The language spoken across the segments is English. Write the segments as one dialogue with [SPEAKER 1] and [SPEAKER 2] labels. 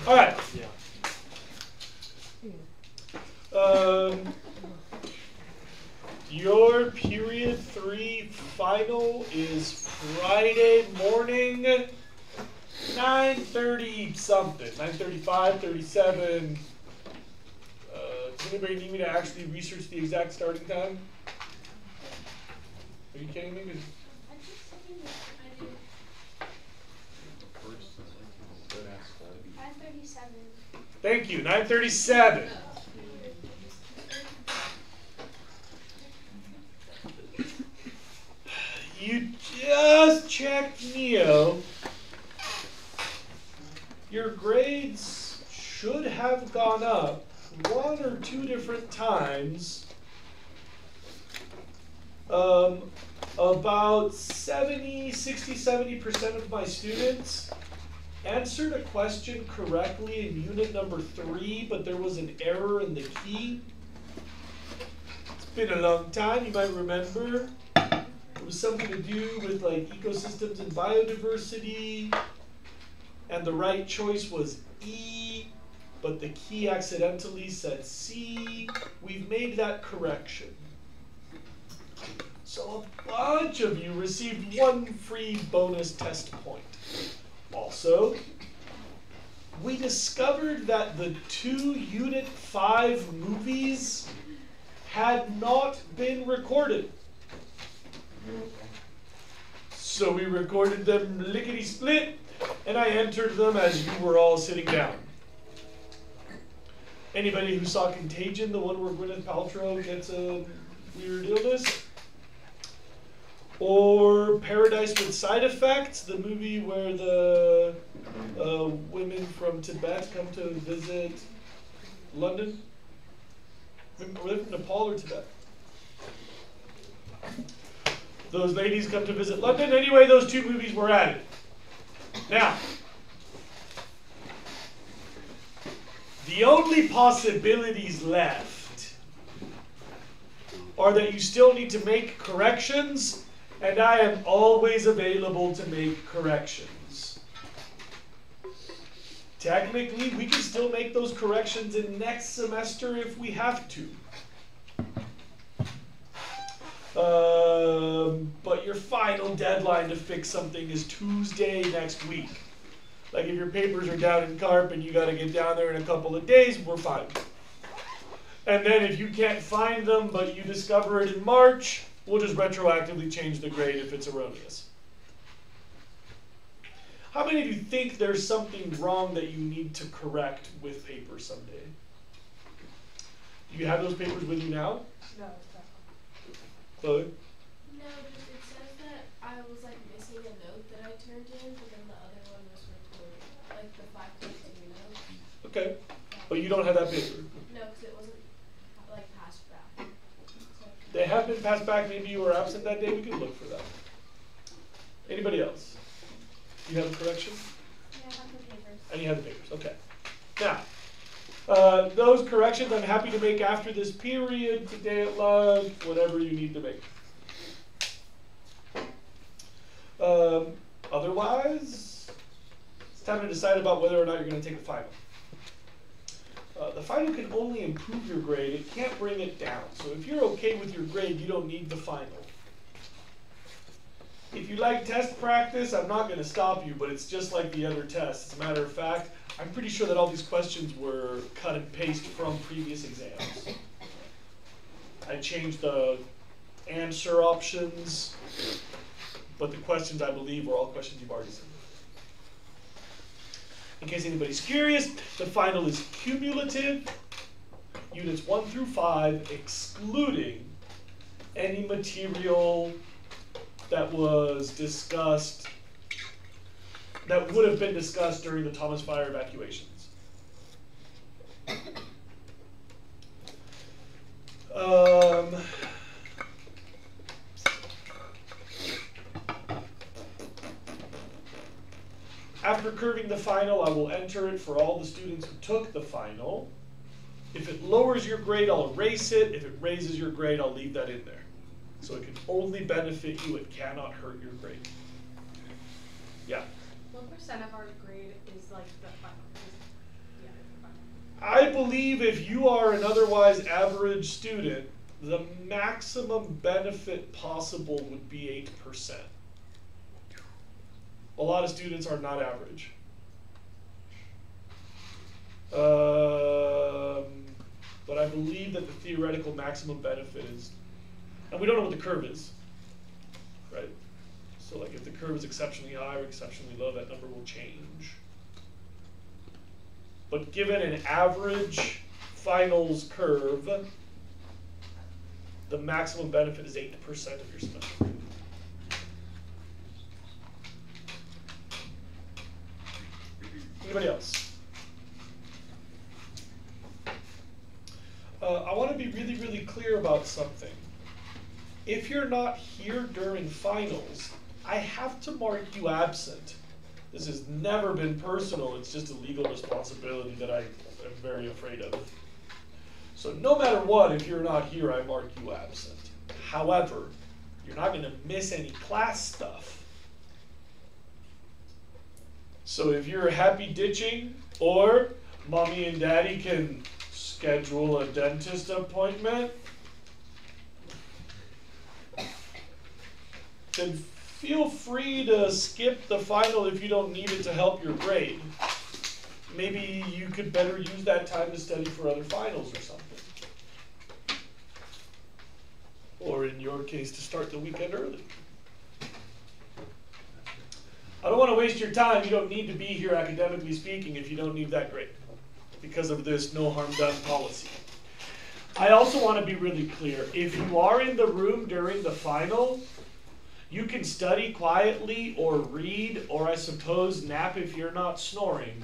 [SPEAKER 1] All right.
[SPEAKER 2] Yeah.
[SPEAKER 1] Your period 3 final is Friday morning, 9:30 something, 9:35, 37. Does anybody need me to actually research the exact starting time? Are you kidding me?
[SPEAKER 3] I just said I did. 9:37.
[SPEAKER 1] Thank you, 9:37. You just checked Neo. Your grades should have gone up 1 or 2 different times. About 60-70% of my students answered a question correctly in unit number 3, but there was an error in the key. It's been a long time, you might remember. It was something to do with like ecosystems and biodiversity, and the right choice was E, but the key accidentally said C. We've made that correction. So a bunch of you received 1 free bonus test point. Also, we discovered that the 2 Unit 5 movies had not been recorded. So we recorded them lickety-split, and I entered them as you were all sitting down. Anybody who saw Contagion, the one where Gwyneth Paltrow gets a weird illness? Or Paradise with Side Effects, the movie where the women from Tibet come to visit London? Were they from Nepal or Tibet? Those ladies come to visit London. Anyway, those 2 movies were added. Now, the only possibilities left are that you still need to make corrections, and I am always available to make corrections. Technically, we can still make those corrections in next semester if we have to. But your final deadline to fix something is Tuesday next week. Like if your papers are down in Carp and you got to get down there in a couple of days, we're fine. And then if you can't find them but you discover it in March, we'll just retroactively change the grade if it's erroneous. How many of you think there's something wrong that you need to correct with papers someday? Do you have those papers with you now?
[SPEAKER 3] No.
[SPEAKER 1] Chloe?
[SPEAKER 4] No, because it says that I was like missing a note that I turned in, but then the other one was recorded, like the 5.2 note.
[SPEAKER 1] Okay, but you don't have that paper.
[SPEAKER 4] No, because it wasn't like passed back. So
[SPEAKER 1] They have been passed back. Maybe you were absent that day. We can look for that. Anybody else? You have a correction?
[SPEAKER 3] Yeah, I have the papers.
[SPEAKER 1] And you have the papers. Okay. Now, those corrections I'm happy to make after this period, today at lunch, whatever you need to make. Otherwise, it's time to decide about whether or not you're going to take the final. The final can only improve your grade. It can't bring it down. So if you're okay with your grade, you don't need the final. If you like test practice, I'm not going to stop you, but it's just like the other tests. As a matter of fact, I'm pretty sure that all these questions were cut and paste from previous exams. I changed the answer options, but the questions, I believe, were all questions you've already seen. In case anybody's curious, the final is cumulative, units 1 through 5, excluding any material that was discussed, that would have been discussed during the Thomas Fire evacuations. After curving the final, I will enter it for all the students who took the final. If it lowers your grade, I'll erase it. If it raises your grade, I'll leave that in there. So it can only benefit you, it cannot hurt your grade. Yeah?
[SPEAKER 5] What % of our grade is like the final?
[SPEAKER 1] I believe if you are an otherwise average student, the maximum benefit possible would be 8%. A lot of students are not average. But I believe that the theoretical maximum benefit is, and we don't know what the curve is, right? So like if the curve is exceptionally high or exceptionally low, that number will change. But given an average finals curve, the maximum benefit is 8% of your semester. Anybody else? I want to be really, really clear about something. If you're not here during finals, I have to mark you absent. This has never been personal, it's just a legal responsibility that I am very afraid of. So no matter what, if you're not here, I mark you absent. However, you're not going to miss any class stuff. So if you're happy ditching, or mommy and daddy can schedule a dentist appointment, then feel free to skip the final if you don't need it to help your grade. Maybe you could better use that time to study for other finals or something. Or in your case, to start the weekend early. I don't want to waste your time. You don't need to be here academically speaking if you don't need that grade because of this no harm done policy. I also want to be really clear. If you are in the room during the final, you can study quietly or read, or I suppose nap if you're not snoring.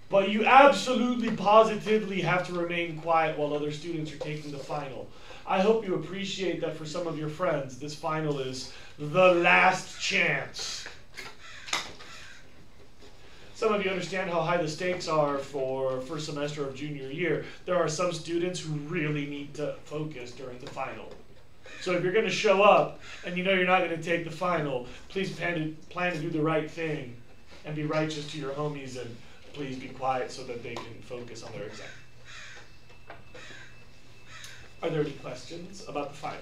[SPEAKER 1] But you absolutely positively have to remain quiet while other students are taking the final. I hope you appreciate that for some of your friends, this final is the last chance. Some of you understand how high the stakes are for first semester of junior year. There are some students who really need to focus during the final. So if you're going to show up and you know you're not going to take the final, please plan to do the right thing and be righteous to your homies, and please be quiet so that they can focus on their exam. Are there any questions about the final?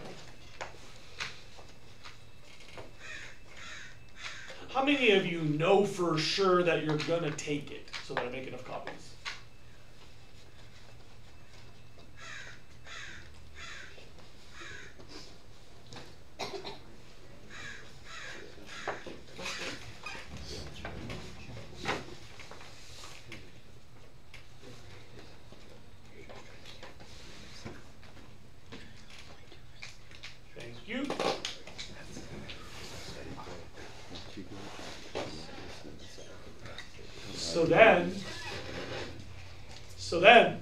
[SPEAKER 1] How many of you know for sure that you're going to take it so that I make enough copies? Thank you. So then,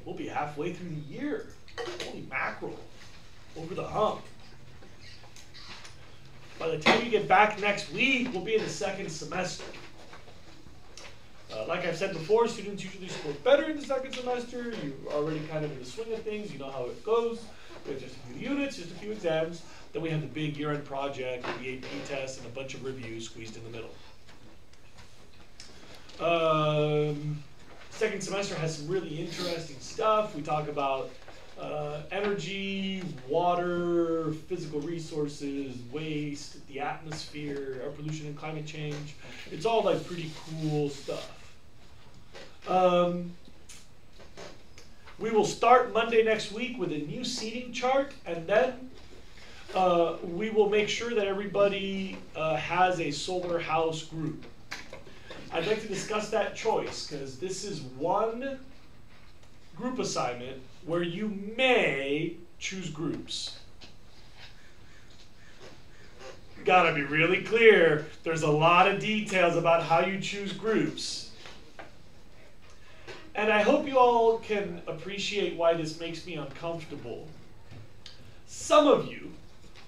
[SPEAKER 1] we'll be halfway through the year. Holy mackerel, over the hump. By the time you get back next week, we'll be in the second semester. Like I've said before, students usually score better in the second semester. You're already kind of in the swing of things. You know how it goes. We have just a few units, just a few exams. Then we have the big year-end project, the AP test, and a bunch of reviews squeezed in the middle. Second semester has some really interesting stuff. We talk about energy, water, physical resources, waste, the atmosphere, air pollution and climate change. It's all like pretty cool stuff. We will start Monday next week with a new seating chart, and then we will make sure that everybody has a solar house group. I'd like to discuss that choice because this is one group assignment where you may choose groups. Gotta be really clear. There's a lot of details about how you choose groups. And I hope you all can appreciate why this makes me uncomfortable. Some of you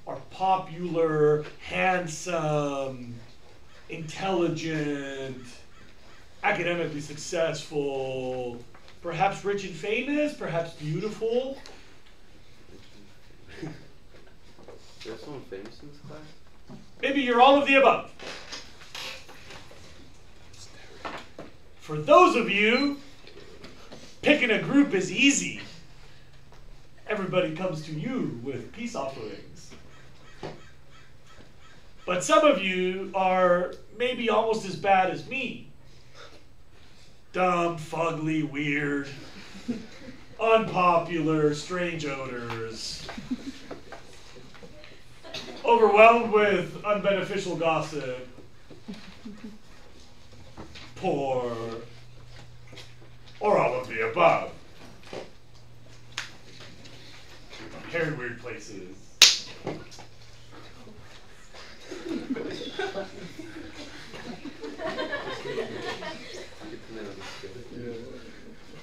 [SPEAKER 1] are popular, handsome, intelligent, academically successful, perhaps rich and famous, perhaps beautiful.
[SPEAKER 2] Is there someone famous in this class?
[SPEAKER 1] Maybe you're all of the above. For those of you, picking a group is easy. Everybody comes to you with peace offerings. But some of you are maybe almost as bad as me. Dumb, fugly, weird, unpopular, strange odors. Overwhelmed with unbeneficial gossip. Poor. Or all of the above. Very weird places.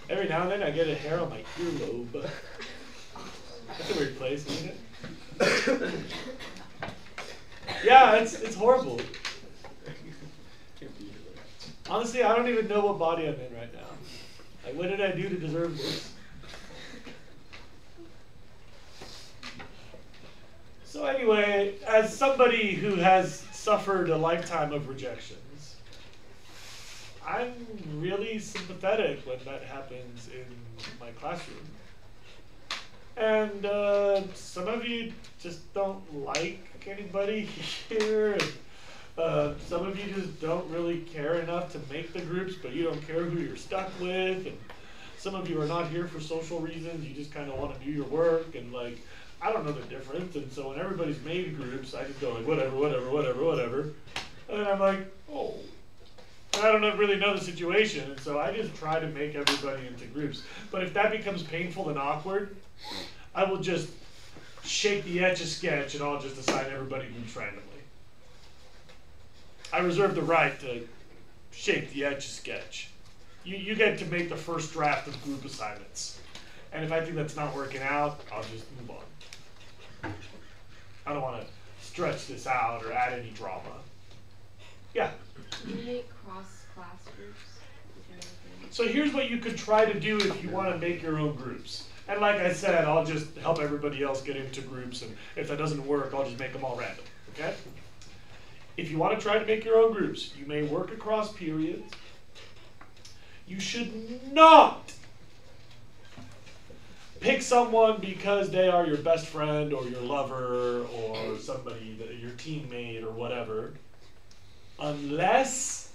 [SPEAKER 1] Every now and then I get a hair on my earlobe. That's a weird place, isn't it? Yeah, it's horrible. Honestly, I don't even know what body I'm in right now. Like, what did I do to deserve this? So anyway, as somebody who has suffered a lifetime of rejections, I'm really sympathetic when that happens in my classroom. And some of you just don't like anybody here. And, some of you just don't really care enough to make the groups, but you don't care who you're stuck with. And some of you are not here for social reasons. You just kind of want to do your work. And like, I don't know the difference. And so when everybody's made groups, I just go like, whatever, whatever, whatever, whatever. And then I'm like, oh. And I don't really know the situation. And so I just try to make everybody into groups. But if that becomes painful and awkward, I will just shake the Etch-a-Sketch and I'll just assign everybody groups randomly. I reserve the right to shake the Etch-a-Sketch. You get to make the first draft of group assignments. And if I think that's not working out, I'll just move on. I don't want to stretch this out or add any drama. Yeah?
[SPEAKER 2] Do you make cross-class groups?
[SPEAKER 1] So here's what you could try to do if you want to make your own groups. And like I said, I'll just help everybody else get into groups, and if that doesn't work, I'll just make them all random, okay? If you want to try to make your own groups, you may work across periods. You should not pick someone because they are your best friend or your lover or somebody, your teammate or whatever, unless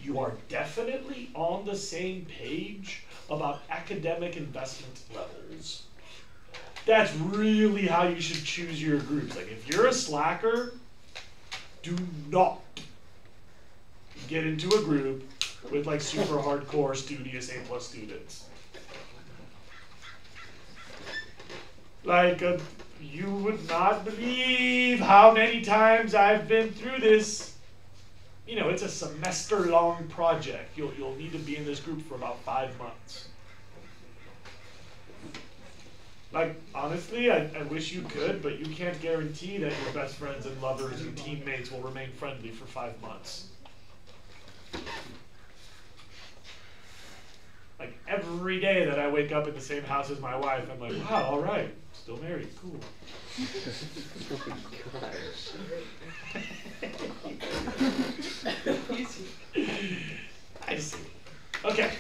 [SPEAKER 1] you are definitely on the same page about academic investment levels. That's really how you should choose your groups. Like if you're a slacker, do not get into a group with like super hardcore studious A+ students. Like you would not believe how many times I've been through this. You know, it's a semester-long project. You'll need to be in this group for about 5 months. Like, honestly, I wish you could, but you can't guarantee that your best friends and lovers and teammates will remain friendly for 5 months. Like, every day that I wake up in the same house as my wife, I'm like, wow, all right, still married, cool. I see. Okay.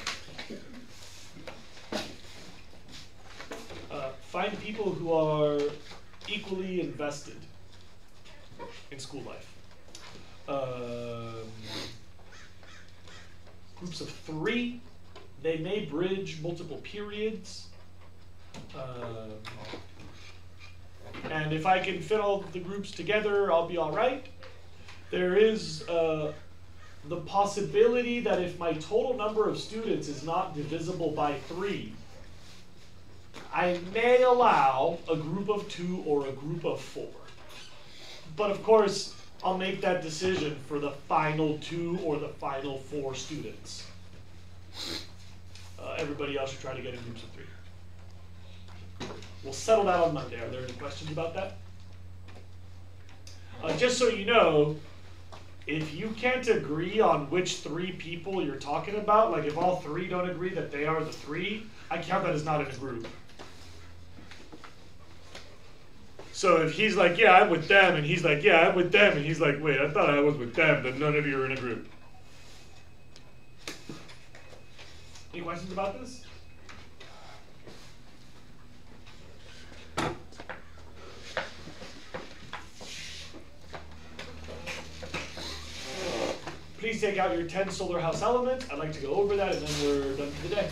[SPEAKER 1] Find people who are equally invested in school life. Groups of 3. They may bridge multiple periods. And if I can fit all the groups together, I'll be all right. There is the possibility that if my total number of students is not divisible by 3, I may allow a group of 2 or a group of 4. But of course, I'll make that decision for the final 2 or the final 4 students. Everybody else should try to get in groups of 3. We'll settle that on Monday. Are there any questions about that? Just so you know, if you can't agree on which 3 people you're talking about, like if all 3 don't agree that they are the 3, I count that as not in a group. So if he's like, yeah, I'm with them, and he's like, yeah, I'm with them, and he's like, wait, I thought I was with them, then none of you are in a group. Any questions about this? Please take out your 10 solar house elements. I'd like to go over that and then we're done for the day.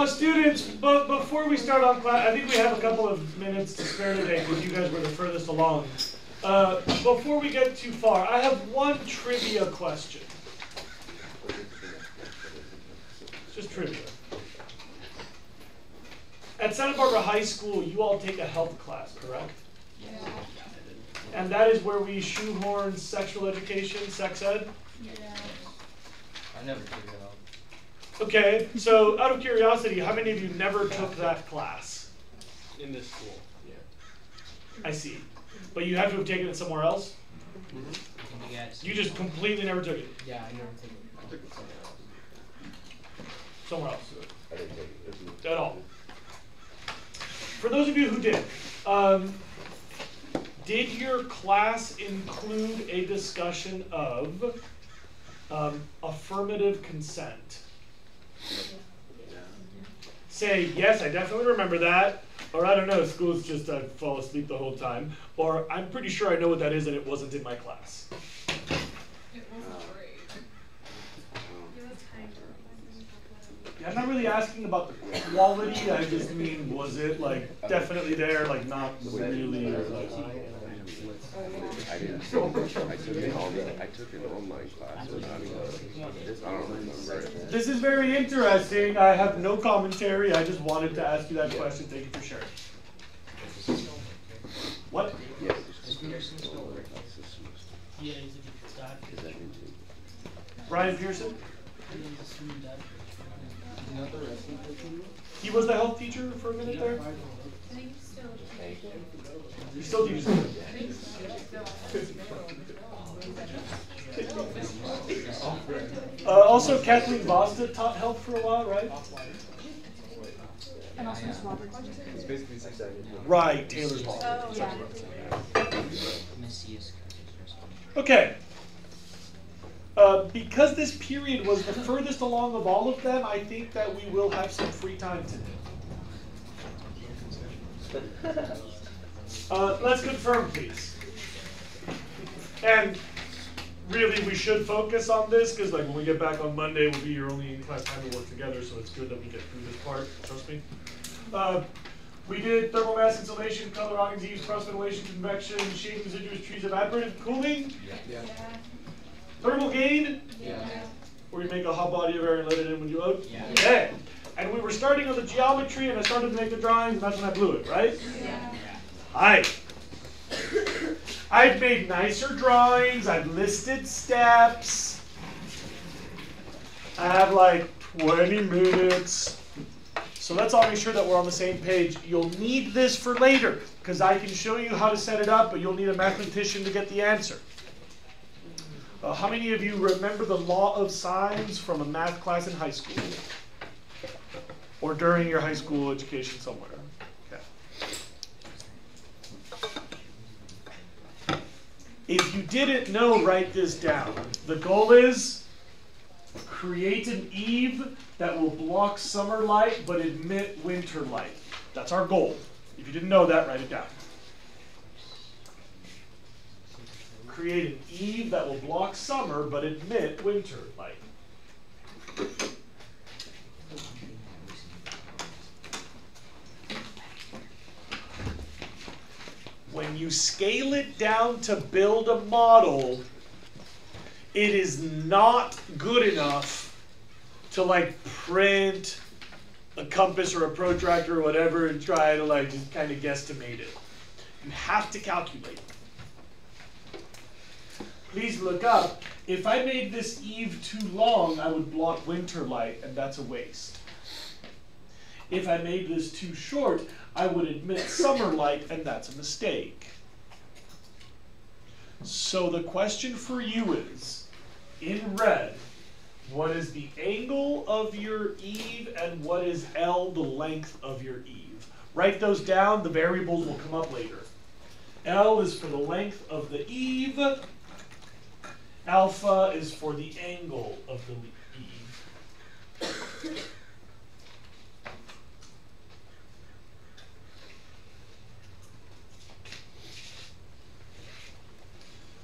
[SPEAKER 1] Students, but before we start on class, I think we have a couple of minutes to spare today because you guys were the furthest along. Before we get too far, I have one trivia question. It's just trivia. At Santa Barbara High School, you all take a health class, correct?
[SPEAKER 2] Yeah.
[SPEAKER 1] And that is where we shoehorn sexual education, sex ed?
[SPEAKER 2] Yeah.
[SPEAKER 5] I never took it out.
[SPEAKER 1] Okay, so out of curiosity, how many of you never took that class?
[SPEAKER 5] In this school, yeah.
[SPEAKER 1] I see. But you have to have taken it somewhere else?
[SPEAKER 5] Mm-hmm.
[SPEAKER 1] You just completely never took it?
[SPEAKER 5] Yeah, I never took it.
[SPEAKER 1] Somewhere else? I didn't take it. At all? For those of you who did your class include a discussion of affirmative consent? Say, yes, I definitely remember that. Or I don't know, school's just I fall asleep the whole time. Or I'm pretty sure I know what that is and it wasn't in my class.
[SPEAKER 4] It wasn't great. It was kind of.
[SPEAKER 1] Yeah, I'm not really asking about the quality, I just mean, was it like definitely there, like not really like,
[SPEAKER 6] I didn't. I took an online class. I don't remember it.
[SPEAKER 1] This is very interesting. I have no commentary. I just wanted to ask you that question. Thank you for sharing. What?
[SPEAKER 6] Yeah.
[SPEAKER 1] Brian Pearson? He was the health teacher for a minute there?
[SPEAKER 4] I think still.
[SPEAKER 1] He still teaches. Also, Kathleen Basta taught health for a while, right?
[SPEAKER 2] And also Miss Roberts.
[SPEAKER 5] It's basically
[SPEAKER 1] Right, Taylor's mom.
[SPEAKER 2] Oh, yeah.
[SPEAKER 1] Okay. Because this period was the furthest along of all of them, I think that we will have some free time today. Let's confirm, please. And really, we should focus on this because, like, when we get back on Monday, will be your only in-class time to work together. So it's good that we get through this part. Trust me. We did thermal mass insulation, color awnings, eaves, cross ventilation, convection, shading, residuous trees, evaporative cooling.
[SPEAKER 5] Yeah.
[SPEAKER 1] Thermal gain.
[SPEAKER 5] Yeah.
[SPEAKER 1] Where you make a hot body of air and let it in when you load.
[SPEAKER 5] Yeah.
[SPEAKER 1] Okay. And we were starting on the geometry, and I started to make the drawings, and that's when I blew it, right?
[SPEAKER 2] Yeah.
[SPEAKER 1] Hi. I've made nicer drawings, I've listed steps. I have like 20 minutes. So let's all make sure that we're on the same page. You'll need this for later, because I can show you how to set it up, but you'll need a mathematician to get the answer. How many of you remember the law of sines from a math class in high school? Or during your high school education somewhere? Okay. If you didn't know, write this down. The goal is create an eave that will block summer light but emit winter light. That's our goal. If you didn't know that, write it down. Create an eave that will block summer but emit winter light. When you scale it down to build a model, it is not good enough to like print a compass or a protractor or whatever and try to like just kind of guesstimate it. You have to calculate. Please look up. If I made this eave too long, I would block winter light, and that's a waste. If I made this too short, I would admit summer light, and that's a mistake. So the question for you is, in red, what is the angle of your eave, and what is L, the length of your eave? Write those down. The variables will come up later. L is for the length of the eave. Alpha is for the angle of the eave.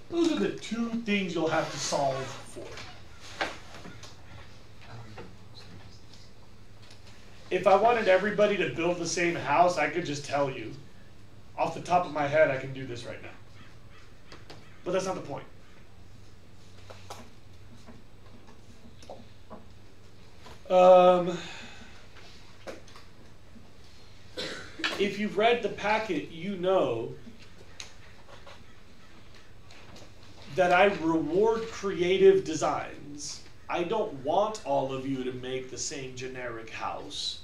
[SPEAKER 1] Those are the two things you'll have to solve for. If I wanted everybody to build the same house, I could just tell you. Off the top of my head, I can do this right now. But that's not the point. If you've read the packet, you know that I reward creative designs. I don't want all of you to make the same generic house.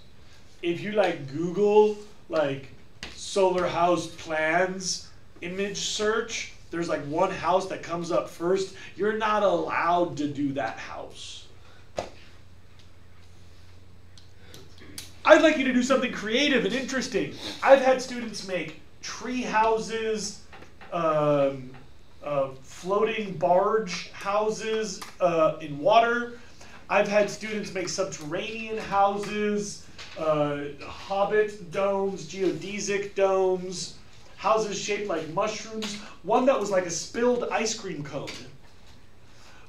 [SPEAKER 1] If you like Google like solar house plans image search, there's like one house that comes up first. You're not allowed to do that house. I'd like you to do something creative and interesting. I've had students make tree houses, floating barge houses in water. I've had students make subterranean houses, hobbit domes, geodesic domes, houses shaped like mushrooms. One that was like a spilled ice cream cone.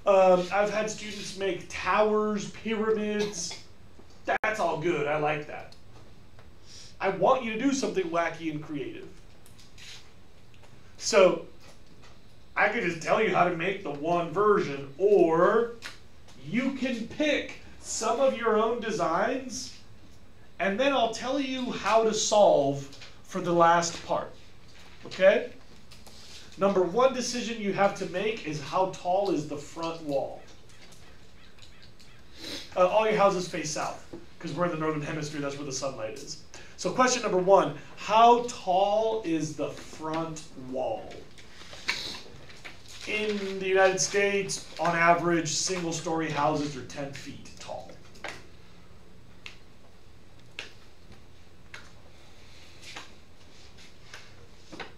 [SPEAKER 1] I've had students make towers, pyramids. That's all good. I like that. I want you to do something wacky and creative. So I could just tell you how to make the one version, or you can pick some of your own designs, and then I'll tell you how to solve for the last part. Okay? Number one decision you have to make is how tall is the front wall. All your houses face south, because we're in the northern hemisphere, that's where the sunlight is. So question number one, how tall is the front wall? In the United States, on average, single-story houses are 10 feet tall.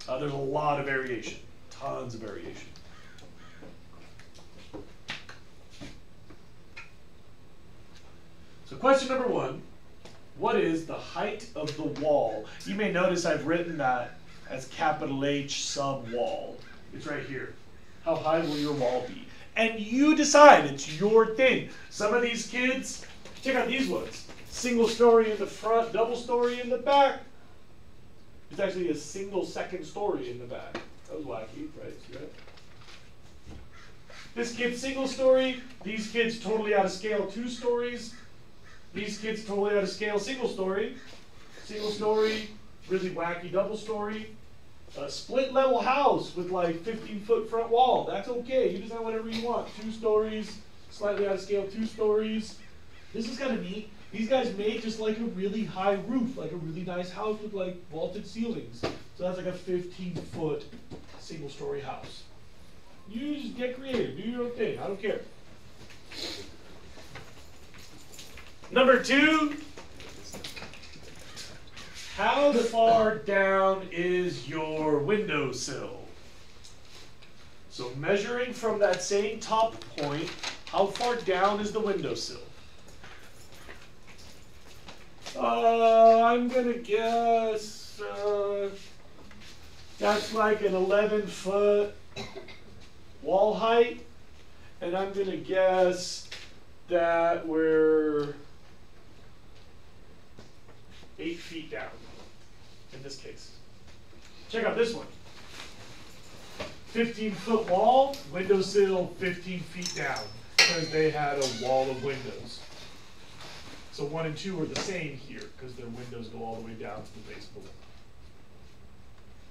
[SPEAKER 1] There's a lot of variation, tons of variation. So question number one, what is the height of the wall? You may notice I've written that as capital H sub wall. It's right here. How high will your wall be? And you decide, it's your thing. Some of these kids, check out these ones. Single story in the front, double story in the back. It's actually a single second story in the back. That was wacky, right? See that? This kid's single story, these kids totally out of scale 2 stories. These kids totally out of scale single story, really wacky double story, a split level house with like 15-foot front wall. That's okay. You design whatever you want. 2 stories, slightly out of scale 2 stories. This is kind of neat. These guys made just like a really high roof, like a really nice house with like vaulted ceilings. So that's like a 15-foot single story house. You just get creative. Do your own thing. I don't care. Number 2, how far down is your windowsill? So measuring from that same top point, how far down is the windowsill? I'm going to guess that's like an 11-foot wall height, and I'm going to guess that we're 8 feet down in this case. Check out this one. 15-foot wall, windowsill 15 feet down, because they had a wall of windows. So 1 and 2 are the same here, because their windows go all the way down to the base of the wall.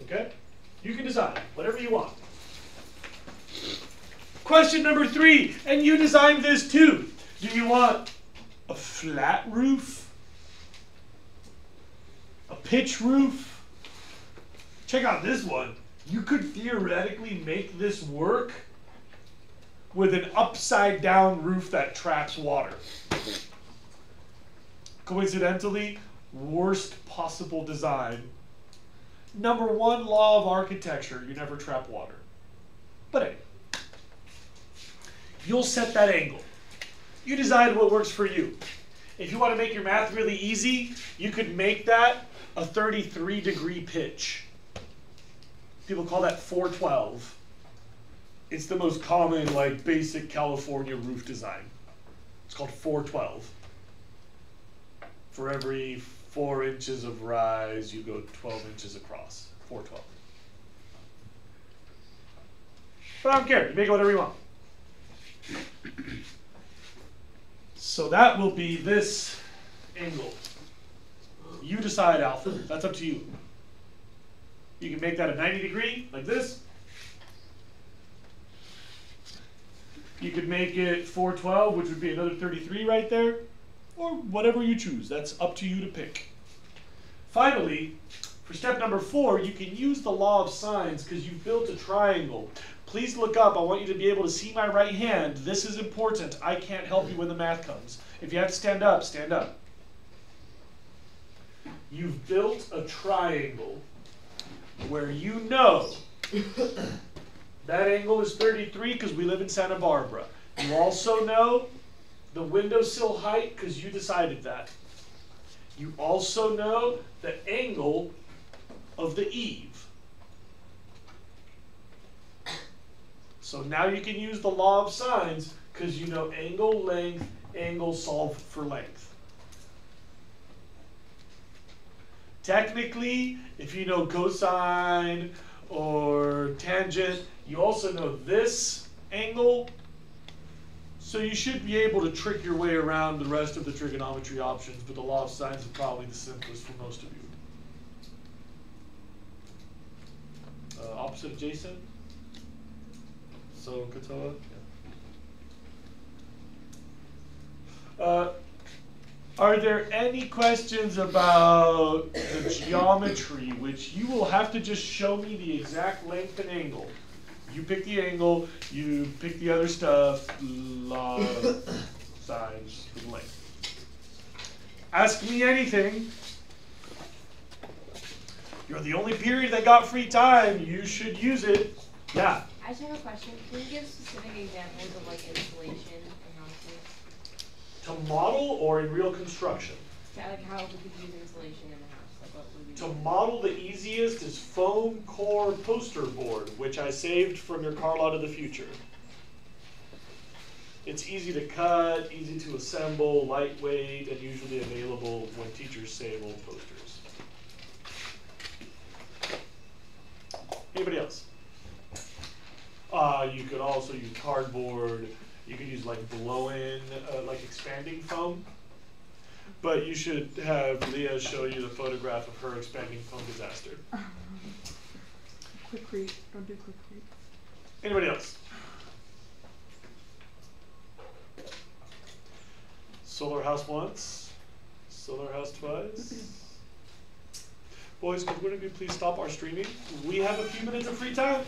[SPEAKER 1] Okay? You can decide, whatever you want. Question number 3, and you designed this too. Do you want a flat roof? A pitch roof? Check out this one. You could theoretically make this work with an upside down roof that traps water. Coincidentally, worst possible design. Number 1 law of architecture, you never trap water. But anyway, you'll set that angle. You decide what works for you. If you want to make your math really easy, you could make that a 33-degree pitch. People call that 412. It's the most common, like, basic California roof design. It's called 412. For every 4 inches of rise, you go 12 inches across. 412. But I don't care. You make it whatever you want. So that will be this angle. You decide, alpha. That's up to you. You can make that a 90 degree, like this. You could make it 412, which would be another 33 right there. Or whatever you choose. That's up to you to pick. Finally, for step number 4, you can use the law of sines because you've built a triangle. Please look up. I want you to be able to see my right hand. This is important. I can't help you when the math comes. If you have to stand up, stand up. You've built a triangle where you know that angle is 33 because we live in Santa Barbara. You also know the windowsill height because you decided that. You also know the angle of the eave. So now you can use the law of sines because you know angle, length, angle, solve for length. Technically, if you know cosine or tangent, you also know this angle. So you should be able to trick your way around the rest of the trigonometry options, but the law of sines is probably the simplest for most of you. Opposite adjacent? So Katoa? Yeah. Are there any questions about the geometry, which you will have to just show me the exact length and angle? You pick the angle, you pick the other stuff, law, sines, and length. Ask me anything. You're the only period that got free time. You should use it. Yeah.
[SPEAKER 2] I just have a question. Can you give specific examples of like installation and houses?
[SPEAKER 1] To model or in real construction?
[SPEAKER 2] Yeah, like how we could use insulation in the house. Like what would we
[SPEAKER 1] To
[SPEAKER 2] do?
[SPEAKER 1] model, the easiest is foam core poster board, which I saved from your car lot of the future. It's easy to cut, easy to assemble, lightweight, and usually available when teachers save old posters. Anybody else? You could also use cardboard. You could use like blow-in, like expanding foam. But you should have Leah show you the photograph of her expanding foam disaster.
[SPEAKER 7] Quickcrete. Don't do quickcrete.
[SPEAKER 1] Anybody else? Solar house once, solar house twice. Boys, could one of you please stop our streaming? We have a few minutes of free time.